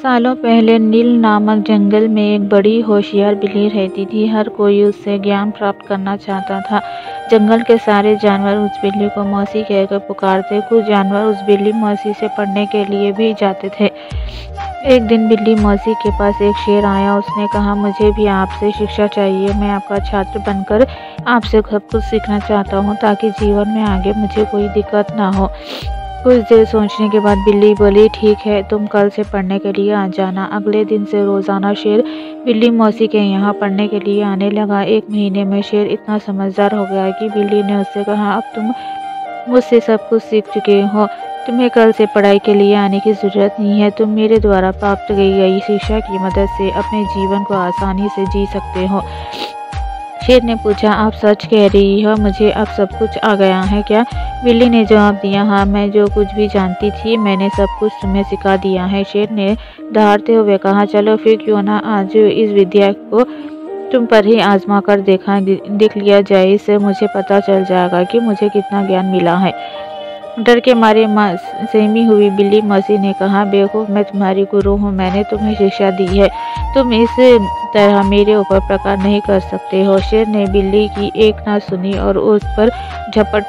सालों पहले नील नामक जंगल में एक बड़ी होशियार बिल्ली रहती थी। हर कोई उससे ज्ञान प्राप्त करना चाहता था। जंगल के सारे जानवर उस बिल्ली को मौसी कहकर पुकारते। कुछ जानवर उस बिल्ली मौसी से पढ़ने के लिए भी जाते थे। एक दिन बिल्ली मौसी के पास एक शेर आया। उसने कहा, मुझे भी आपसे शिक्षा चाहिए। मैं आपका छात्र बनकर आपसे सब कुछ सीखना चाहता हूँ ताकि जीवन में आगे मुझे कोई दिक्कत ना हो। कुछ देर सोचने के बाद बिल्ली बोली, ठीक है, तुम कल से पढ़ने के लिए आ जाना। अगले दिन से रोज़ाना शेर बिल्ली मौसी के यहाँ पढ़ने के लिए आने लगा। एक महीने में शेर इतना समझदार हो गया कि बिल्ली ने उससे कहा, अब तुम मुझसे सब कुछ सीख चुके हो। तुम्हें कल से पढ़ाई के लिए आने की ज़रूरत नहीं है। तुम मेरे द्वारा प्राप्त की गई शिक्षा की मदद से अपने जीवन को आसानी से जी सकते हो। शेर ने पूछा, आप सच कह रही हो? मुझे अब सब कुछ आ गया है क्या? बिल्ली ने जवाब दिया, हाँ, मैं जो कुछ भी जानती थी मैंने सब कुछ तुम्हें सिखा दिया है। शेर ने दहाड़ते हुए कहा, चलो फिर क्यों ना आज इस विद्या को तुम पर ही आजमा कर देख लिया जाए। इससे मुझे पता चल जाएगा कि मुझे कितना ज्ञान मिला है। डर के मारे सहमी हुई बिल्ली मौसी ने कहा, बेवकूफ़, मैं तुम्हारी गुरु हूँ। मैंने तुम्हें शिक्षा दी है। तुम इस तरह मेरे ऊपर प्रकार नहीं कर सकते हो। शेर ने बिल्ली की एक ना सुनी और उस पर झपट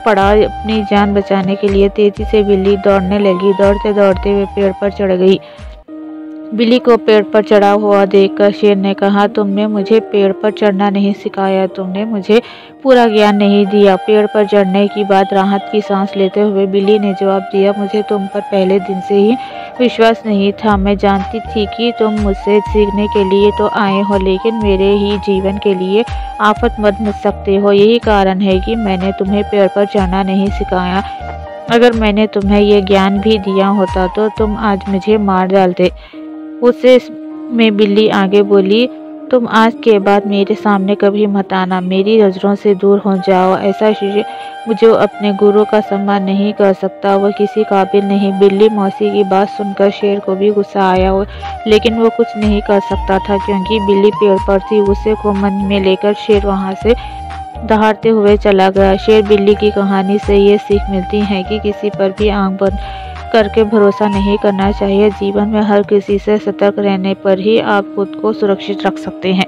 पड़ा। अपनी जान बचाने के लिए तेजी से बिल्ली दौड़ने लगी। दौड़ते दौड़ते वे पेड़ पर चढ़ गई। बिल्ली को पेड़ पर चढ़ा हुआ देखकर शेर ने कहा, तुमने मुझे पेड़ पर चढ़ना नहीं सिखाया, तुमने मुझे पूरा ज्ञान नहीं दिया। पेड़ पर चढ़ने की बात राहत की सांस लेते हुए बिल्ली ने जवाब दिया, मुझे तुम पर पहले दिन से ही विश्वास नहीं था। मैं जानती थी कि तुम मुझसे सीखने के लिए तो आए हो, लेकिन मेरे ही जीवन के लिए आफत मत बन सकते हो। यही कारण है कि मैंने तुम्हें पेड़ पर चढ़ना नहीं सिखाया। अगर मैंने तुम्हें यह ज्ञान भी दिया होता तो तुम आज मुझे मार डालते। उससे में बिल्ली आगे बोली, तुम आज के बाद मेरे सामने कभी मत आना। मेरी नज़रों से दूर हो जाओ। ऐसा शिष्य जो अपने गुरु का सम्मान नहीं कर सकता वह किसी काबिल नहीं। बिल्ली मौसी की बात सुनकर शेर को भी गुस्सा आया, लेकिन वो कुछ नहीं कर सकता था क्योंकि बिल्ली पेड़ पर थी। गुस्से को मन में लेकर शेर वहाँ से दहाड़ते हुए चला गया। शेर बिल्ली की कहानी से ये सीख मिलती है कि किसी पर भी आंख बंद करके भरोसा नहीं करना चाहिए। जीवन में हर किसी से सतर्क रहने पर ही आप खुद को सुरक्षित रख सकते हैं।